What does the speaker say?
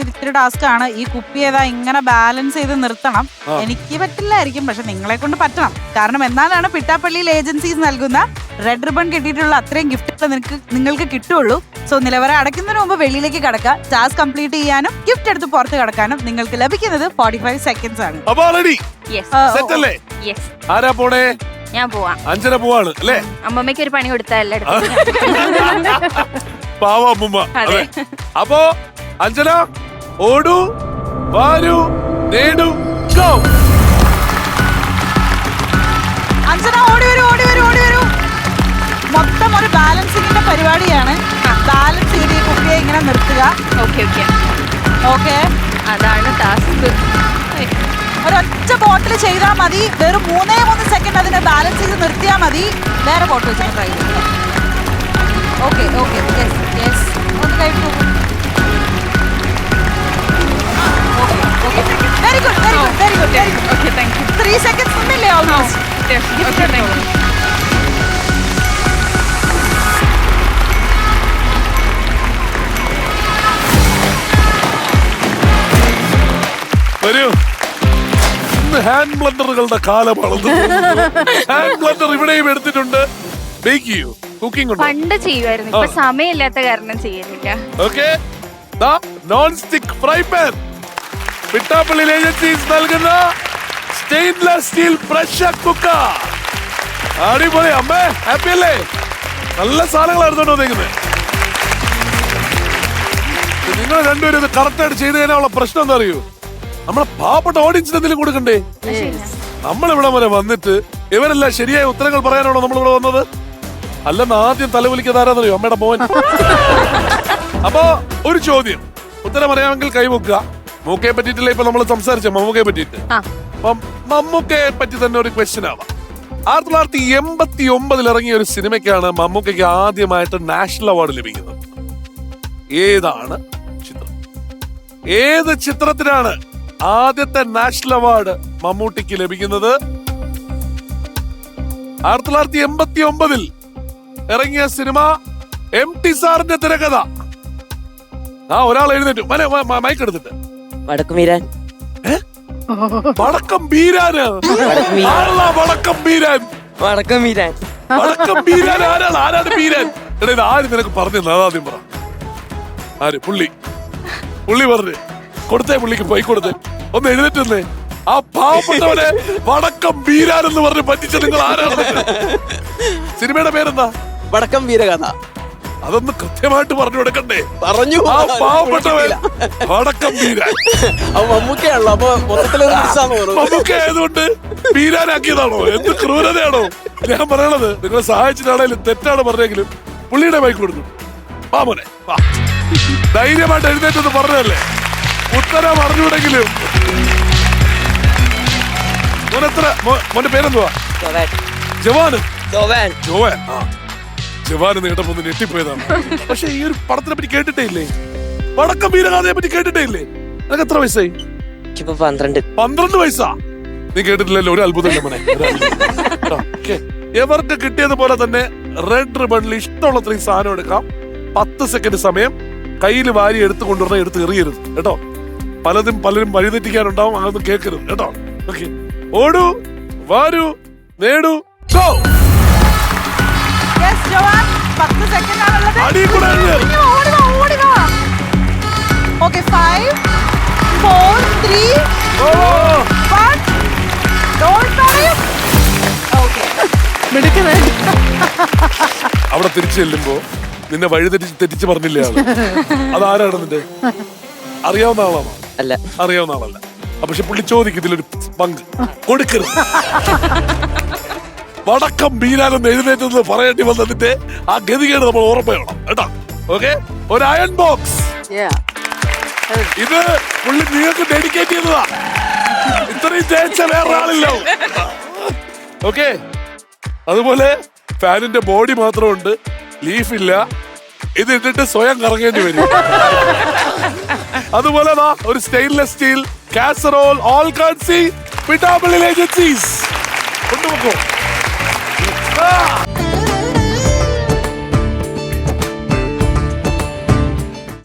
ഇത്തിരി ടാസ്ക് ആണ്. ഈ കുപ്പി ഏതാ ഇങ്ങനെ ബാലൻസ് ചെയ്ത് നിർത്തണം. എനിക്ക് പറ്റില്ലായിരിക്കും, പക്ഷെ നിങ്ങളെ കൊണ്ട് പറ്റണം. കാരണം എന്നാലാണ് പിട്ടാപ്പള്ളിയിൽ ഏജൻസീസ് നൽകുന്ന റെഡ് റിബൺ കിട്ടിയിട്ടുള്ള അത്രയും ഗിഫ്റ്റുകൾ നിങ്ങൾക്ക് കിട്ടുള്ളൂ. സോ നിലവറ അടയ്ക്കുന്നതിന് മുമ്പ് വെളിയിലേക്ക് കടക്കുക. ടാസ്ക് കംപ്ലീറ്റ് ചെയ്യാനും ഗിഫ്റ്റ് എടുത്ത് പുറത്ത് കടക്കാനും നിങ്ങൾക്ക് ലഭിക്കുന്നത് 45 സെക്കൻഡ്സ് ആണ്. ആരാ പോണേ? ഞാൻ പോവാം. അഞ്ജന പോവാണ് അല്ലേ? അമ്മമ്മയ്ക്ക് ഒരു പണി കൊടുത്താലേ പാവ അമ്മൂമ്മ. അപ്പോ അഞ്ജന ഓടൂ വാരൂ നേടൂ ഗോ. അഞ്ജന ഓടി വരൂ ഓടി വരൂ ഓടി വരൂ. മൊത്തം ഒരു ബാലൻസിങ്ങിന്റെ പരിപാടിയാണ്. ബാലൻസ് ചെയ്ത് ഈ കുപ്പിയെ ഇങ്ങനെ നിർത്തുക. ഓക്കെ ഓക്കെ ഓക്കെ, അതാണ് ടാസ്ക്. ഒരൊറ്റ ബോട്ടിൽ ചെയ്താൽ മതി. വെറും 3 സെക്കൻഡ് അതിനെ ബാലൻസ് ചെയ്ത് നിർത്തിയാൽ മതി. വേറെ ബോട്ടിൽ വെച്ച് ട്രൈ ചെയ്തു. ഓക്കെ ഓക്കെ യെസ് യെസ് ഒന്ന് കഴിച്ചു. Very good very good very good very good. Okay thank you. 3 seconds ഒന്നില്ലേ ഓൾമോസ്റ്റ്. Okay thank you. വരൂ. ഹാൻഡ് ബ്ലെൻഡറുകളുടെ കാലമാണ്. ഹാൻഡ് ബ്ലെൻഡർ ഇവിടെയും എടുത്തിട്ടുണ്ട്. ബേക്ക് ചെയ്യൂ, കുക്കിംഗ് ഉണ്ട്. പണ്ട് ചെയ്യുമായിരുന്നു, ഇപ്പൊ സമയമില്ലാത്ത കാരണം ചെയ്യുന്നില്ല. Okay, non stick fry pan Pittappillil agencies നൽകുന്ന സ്റ്റെയിൻലെസ് സ്റ്റീൽ പ്രഷർ കുക്കർ. അടിപൊളി. അമ്മേ ഹാപ്പി അല്ലേ? നല്ല സാധനങ്ങൾ എടുത്തോണ്ട് വന്നേക്കുന്നത്. നിങ്ങൾ രണ്ടുപേരും ഇത് കറക്റ്റ് ആയിട്ട് ചെയ്ത് കഴിഞ്ഞാൽ പ്രശ്നം എന്താ അറിയൂ? നമ്മളെ പാവപ്പെട്ട ഓഡിയൻസിന് എന്തെങ്കിലും കൊടുക്കണ്ടേ? നമ്മളിവിടെ വരെ വന്നിട്ട് ഇവരെല്ലാം ശരിയായ ഉത്തരങ്ങൾ പറയാനാണോ നമ്മളിവിടെ വന്നത്? അല്ലെന്ന് ആദ്യം തലവലിക്കാതാരാന്നറിയോ? അമ്മയുടെ മോൻ. അപ്പൊ ഒരു ചോദ്യം, ഉത്തരം അറിയാമെങ്കിൽ കൈവക്കുക. മമ്മൂക്കയെ പറ്റിയിട്ടില്ല ഇപ്പൊ നമ്മൾ സംസാരിച്ച മമ്മൂക്കയെ പറ്റിയിട്ട്. അപ്പം മമ്മൂക്കയെ പറ്റി തന്നെ ഒരു ക്വസ്റ്റ്യൻ ആവാം. 1989 ഇറങ്ങിയ ഒരു സിനിമയ്ക്കാണ് മമ്മൂക്കയ്ക്ക് ആദ്യമായിട്ട് നാഷണൽ അവാർഡ് ലഭിക്കുന്നത്. ഏതാണ് ചിത്രം? ഏത് ചിത്രത്തിനാണ് ആദ്യത്തെ നാഷണൽ അവാർഡ് മമ്മൂട്ടിക്ക് ലഭിക്കുന്നത്? 1989 ഇറങ്ങിയ സിനിമ MT സാറിന്റെ തിരക്കഥ. ഒരാൾ എഴുന്നേറ്റു മൈക്ക് എടുത്തിട്ട്. വടക്കം വീരാൻ. വടക്കം ബീരാന്. വടക്കം ബീരാൻ. വടക്കം വീരാൻ. വടക്കം ബീരാൻ ആരാണ്? ആരാണ് ബീരാൻ? എടാ ഇത് ആര് നിനക്ക് പറഞ്ഞു? ആദ്യം പറ. ആര്? പുള്ളി പറഞ്ഞു കൊടുത്തേ. പുള്ളിക്ക് പോയി കൊടുത്തേ. ഒന്ന് എഴുന്നേറ്റേ. ആ പാവപ്പെട്ടവനെ വടക്കം ബീരാൻ എന്ന് പറഞ്ഞ് പറ്റിച്ച നിങ്ങൾ ആരാണ്? സിനിമയുടെ പേരെന്താ? വടക്കം വീരകഥ. അതൊന്ന് കൃത്യമായിട്ട് പറഞ്ഞു കൊടുക്കണ്ടേ? പറഞ്ഞു. ആ പാവപ്പെട്ടവൻ വടക്കം ബീരാൻ. മമ്മൂക്കയാണല്ലോ, അപ്പൊ മമ്മൂക്ക ആയതുകൊണ്ട് ബീരാനാക്കിയതാണോ? എന്ത് ക്രൂരതയാണോ ഞാൻ പറയണത്? നിങ്ങളെ സഹായിച്ചിട്ടാണെങ്കിലും തെറ്റാണ് പറഞ്ഞെങ്കിലും പുള്ളിയുടെ ബൈക്ക് കൊടുത്തു. മോനെ ധൈര്യമായിട്ട് എഴുന്നേറ്റെന്ന് പറഞ്ഞതല്ലേ? ഉത്തരം അറിഞ്ഞൂടെങ്കിലും മോന്റെ പേരെന്തുവാ? ജവാൻ. ജവാൻ കേട്ടപ്പോ ഒന്ന് ഞെട്ടിപ്പോയതാണ്. പക്ഷെ ഈ ഒരു പടത്തിനെ പറ്റി കേട്ടിട്ടേ ഇല്ലേ? വടക്കം വീരഗാഥയെ പറ്റി കേട്ടിട്ടേ ഇല്ലേ? നിനക്ക് എത്ര വയസ്സായി? 12 വയസ്സാ. നീ കേട്ടിട്ടില്ലല്ലോ? ഒരു അത്ഭുതം മോനെ. എവർക്ക് കിട്ടിയതുപോലെ തന്നെ റെഡ് റിബണിൽ ഇഷ്ടമുള്ളത്രയും സാധനം എടുക്കാം. 10 സെക്കൻഡ് സമയം. കയ്യിൽ വാരി എടുത്ത് കൊണ്ടുവരണം, എടുത്ത് എറിയരുത് കേട്ടോ. പലരും വഴിതെറ്റിക്കാനുണ്ടാവും, അതൊന്നും കേൾക്കരുത് കേട്ടോ. ഓക്കെ, ഓടൂ വാരൂ നേടൂ ഗോ. 10 സെക്കൻഡ് ആണുള്ളത്. ഓക്കെ, 5 4 3 1. അവിടെ തിരിച്ചു ചെല്ലുമ്പോ നിന്നെ വഴി തെറ്റിച്ച് പറഞ്ഞില്ലേ ആള്? അതാരാണ് നിന്റെ? അറിയാവുന്ന ആളാണോ? അല്ല, അറിയാവുന്ന ആളല്ല. പക്ഷെ പുള്ളി ചോദിക്കും ഇതിലൊരു പങ്ക് കൊടുക്കരുത്. വടക്കം ബീരാനെന്ന് എഴുന്നേറ്റത് പറയേണ്ടി വന്നതിന്റെ ആ ഗതികേട് നമ്മൾ ഓർമ്മയാണ് കേട്ടോ. ഓക്കെ, ഒരു അയൺ ബോക്സ്. ഇത് പുള്ളി നിങ്ങൾക്ക് ഡെഡിക്കേറ്റ് ചെയ്തതാ. ഇത്രയും ജയിച്ച വേറെ ആളില്ലോ. ഓക്കെ, അതുപോലെ ഫാനിന്റെ ബോഡി മാത്രമുണ്ട്, ലീഫ് ഇല്ല. ഇത് ഇട്ടിട്ട് സ്വയം കറങ്ങേണ്ടി വരും. അതുപോലെ ഒരു സ്റ്റെയിൻലെസ് സ്റ്റീൽ കാസറോൾ ഓൾ കൺസി പിട്ടാപ്പള്ളി ഏജൻസീസ് കൊണ്ടുപോക്കോ.